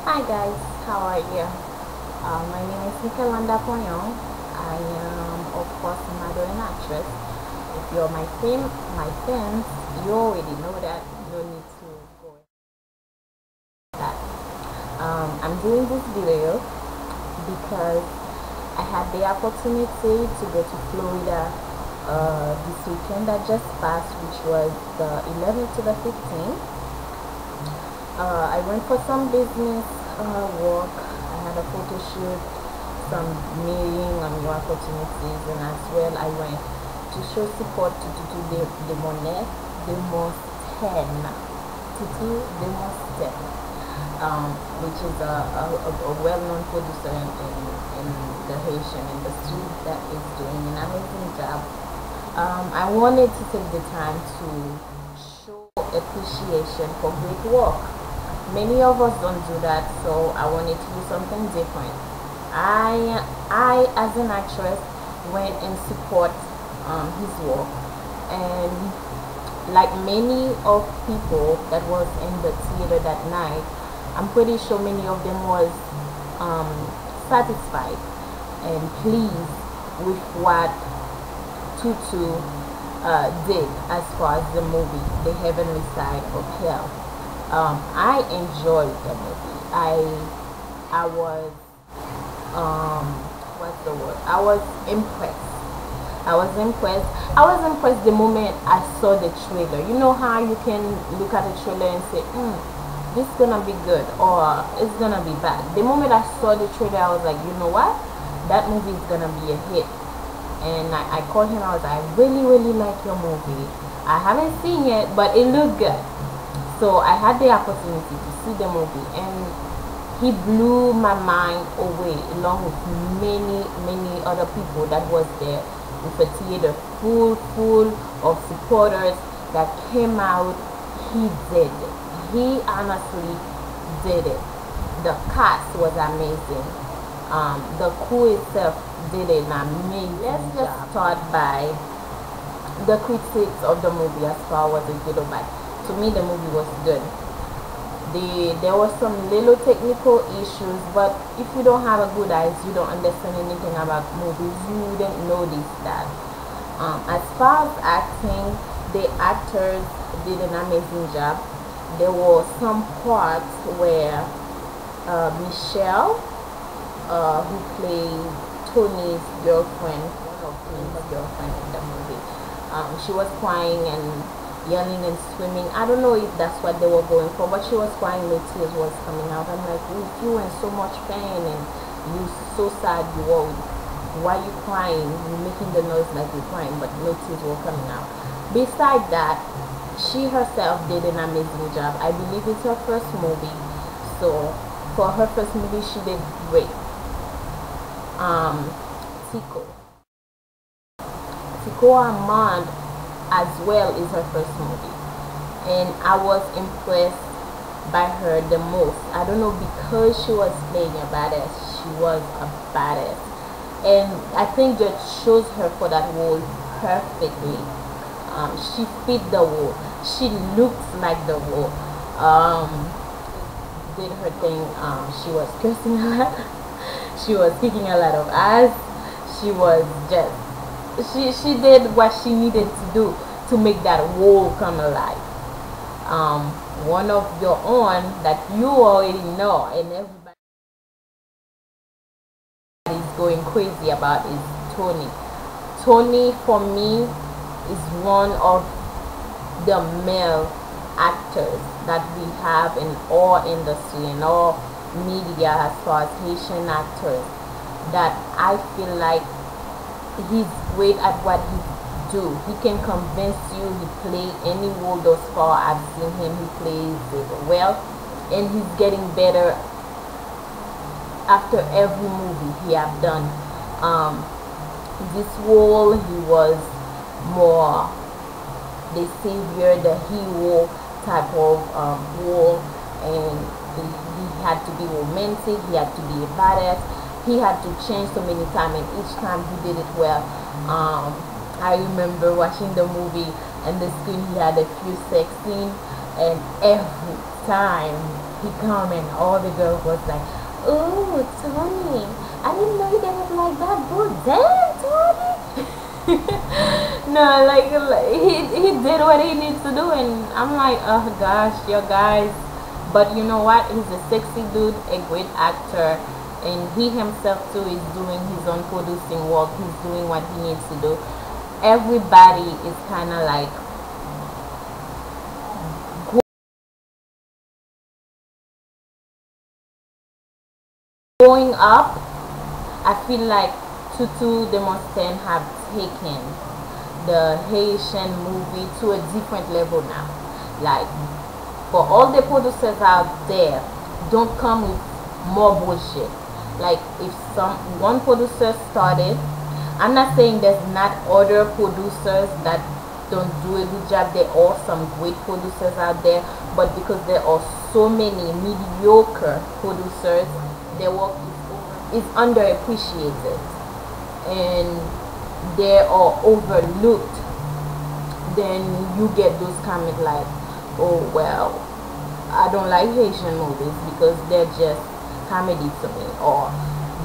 Hi guys, how are you? My name is Mikerlenda. I am of course a model and actress. If you're my fans, you already know that. No need to go into that. I'm doing this video because I had the opportunity to go to Florida this weekend that just passed, which was the 11th to the 15th. I went for some business work. I had a photo shoot, some meeting and new opportunities, and as well I went to show support to the Monet, the most 10, which is a well-known producer in the Haitian industry that is doing an amazing job. I wanted to take the time to show appreciation for great work. Many of us don't do that, so I wanted to do something different. I as an actress went and support his work, and like many of people that was in the theater that night, I'm pretty sure many of them was satisfied and pleased with what Tutu did as far as the movie, The Heavenly Side of Hell. I enjoyed the movie. I was what's the word? I was impressed. I was impressed the moment I saw the trailer. You know how you can look at a trailer and say, this is gonna be good or it's gonna be bad. The moment I saw the trailer, I was like, you know what? That movie is gonna be a hit. And I called him. I was like, I really like your movie. I haven't seen it, but it looked good. So I had the opportunity to see the movie, and he blew my mind away, along with many other people that was there, with a theater full of supporters that came out. He did it. He honestly did it. The cast was amazing. The crew itself did an amazing job. Let's just start by the critics of the movie as far as it good or bad. To me, the movie was good. There were some little technical issues, but if you don't have a good eyes, you don't understand anything about movies, you wouldn't notice that. As far as acting, the actors did an amazing job. There were some parts where Michelle, who played Tony's girlfriend, one of Tony's girlfriend in the movie, she was crying and yelling and screaming. I don't know if that's what they were going for, but she was crying, the tears was coming out. I'm like, if you in so much pain and you so sad, you worried, why you crying? You're making the noise like you're crying, but no tears were coming out. Besides that, she herself did an amazing job. I believe it's her first movie, so for her first movie she did great. Tico Armand as well is her first movie, and I was impressed by her the most. I don't know, because she was playing a badass. She was a badass, and I think that shows her for that role perfectly. She fit the role. She looks like the role. Did her thing. She was cursing a lot. She was kicking a lot of ass. She was just she did what she needed to do to make that role come alive. One of your own that you already know and everybody is going crazy about is Tony. Tony, for me, is one of the male actors that we have in all industry and all media as far as Haitian actors, that I feel like he's great at what he do. He can convince you. He play any role thus far. I've seen him. He plays it well, and he's getting better after every movie he have done. This role, he was more the savior, the hero type of role, and he had to be romantic. He had to be a badass. He had to change so many times, and each time he did it well. I remember watching the movie, and the screen he had a few sex scenes, and every time he come and all the girls was like, "Oh, Tony, I didn't know you guys like that, bro. Damn, Tony." No, like he did what he needs to do, and I'm like, oh gosh, you guys. But you know what? He's a sexy dude, a great actor, and he himself too is doing his own producing work. He's doing what he needs to do. Everybody is kind of like growing up. I feel like Tutu Demosthenes have taken the Haitian movie to a different level now. Like, for all the producers out there, don't come with more bullshit. Like, if one producer started, I'm not saying there's not other producers that don't do a good job. There are some great producers out there, but because there are so many mediocre producers, their work is underappreciated and they are overlooked. Then you get those comments like, "Oh well, I don't like Haitian movies because they're just comedy to me, or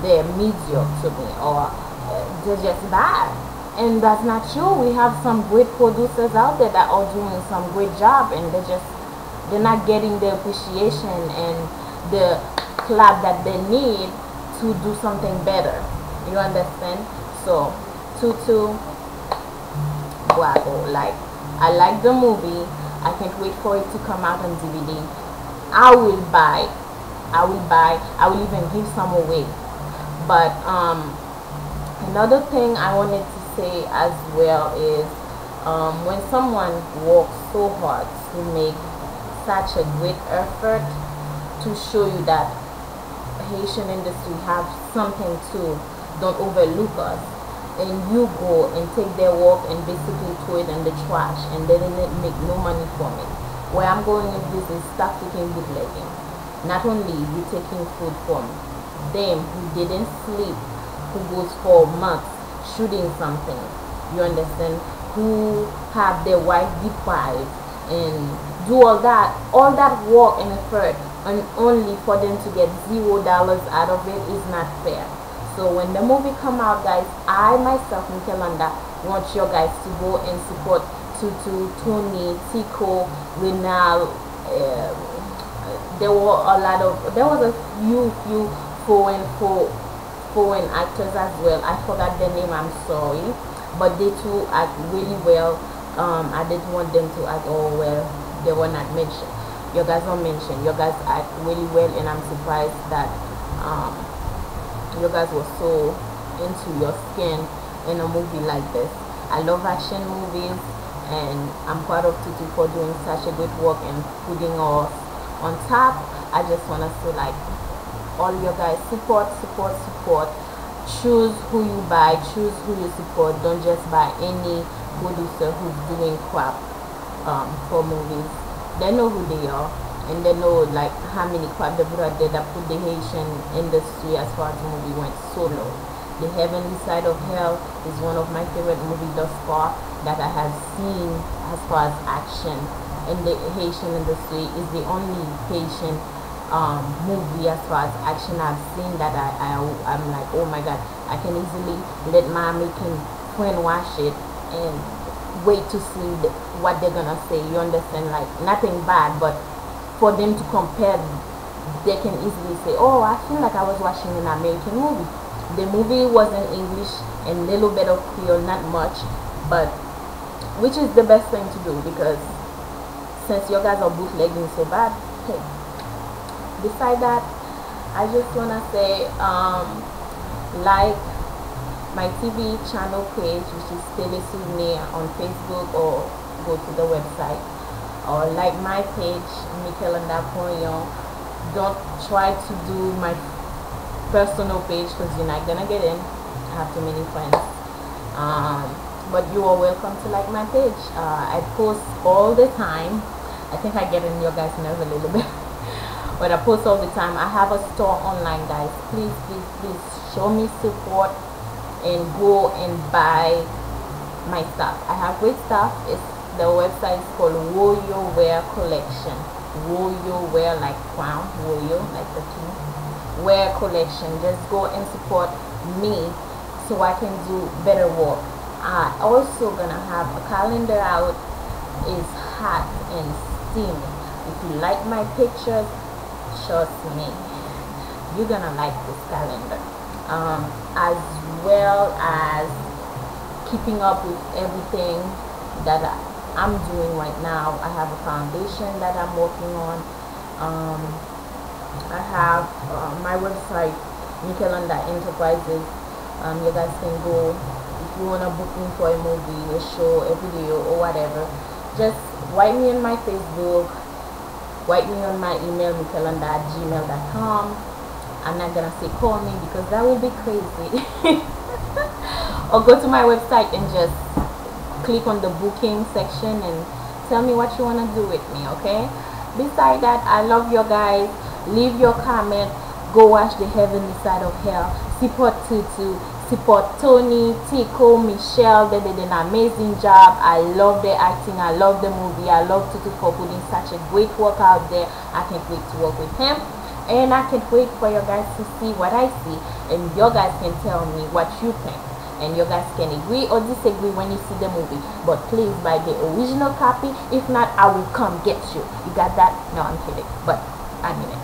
they're mediocre to me, or they're just bad." And that's not true. We have some great producers out there that are doing some great job, and they're not getting the appreciation and the clap that they need to do something better. You understand? So Tutu, bravo. Like, I like the movie. I can't wait for it to come out on DVD. I will buy. I will even give some away. But another thing I wanted to say as well is when someone works so hard to make such a great effort to show you that Haitian industry have something too, don't overlook us, and you go and take their work and basically throw it in the trash and they didn't make no money from it. Where I'm going with this is stop taking bootlegging. Not only you taking food from them who didn't sleep, who goes for months shooting something, you understand, who have their wife deprived and do all that work and effort, and only for them to get $0 out of it is not fair. So when the movie come out, guys, I myself, Mikerlenda, want you guys to go and support Tutu, Tony, Tico, Renal. There was a few foreign actors as well. I forgot their name, I'm sorry, but they too act really well. I didn't want them to act all well. They were not mentioned. You guys are mentioned. You guys act really well, and I'm surprised that you guys were so into your skin in a movie like this. I love action movies, and I'm proud of Tutu for doing such a good work and putting us on top. I just want to say, like, all you guys, support. Choose who you buy, choose who you support. Don't just buy any producer who's doing crap for movies. They know who they are, and they know like how many crap they put out there that put the Haitian industry as far as the movie went so low. The Heavenly Side of Hell is one of my favorite movies thus far that I have seen as far as action in the Haitian industry. Is the only Haitian movie as far as action I've seen that I'm like, oh my god, I can easily let my American friend watch it and wait to see what they're gonna say. You understand? Like, nothing bad, but for them to compare, they can easily say, oh, I feel like I was watching an American movie. The movie was in English and a little bit of Creole, not much, but which is the best thing to do, because since you guys are bootlegging so bad, hey. Beside that, I just wanna say, like my TV channel page, which is Télé Souvenir on Facebook, or go to the website, or like my page, Mikerlenda. Don't try to do my personal page because you're not gonna get in. I have too many friends. But you are welcome to like my page. I post all the time. I think I get in your guys' nerve a little bit. But I post all the time. I have a store online, guys. Please show me support and go and buy my stuff. I have great stuff. The website is called Warrior Wear Collection. royal wear, like crown royal, like the king wear collection. Just go and support me so I can do better work. I also gonna have a calendar out. Is hot and steamy. If you like my pictures, trust me, you're gonna like this calendar. As well as keeping up with everything that I'm doing right now. I have a foundation that I'm working on. I have my website, Mikerlenda Enterprises. You guys can go if you want to book me for a movie, a show, a video, or whatever. Just write me on my Facebook, write me on my email, mikerlenda@gmail.com. I'm not gonna say call me because that will be crazy. Or go to my website and just click on the booking section and tell me what you want to do with me, okay? Besides that, I love you guys. Leave your comment. Go watch The Heavenly Side of Hell. Support Tutu. Support Tony, Tico, Michelle. They did an amazing job. I love their acting. I love the movie. I love Tutu for putting such a great work out there. I can't wait to work with him. And I can't wait for you guys to see what I see. And you guys can tell me what you think. And you guys can agree or disagree when you see the movie. But please buy the original copy. If not, I will come get you. You got that? No, I'm kidding. But I mean it.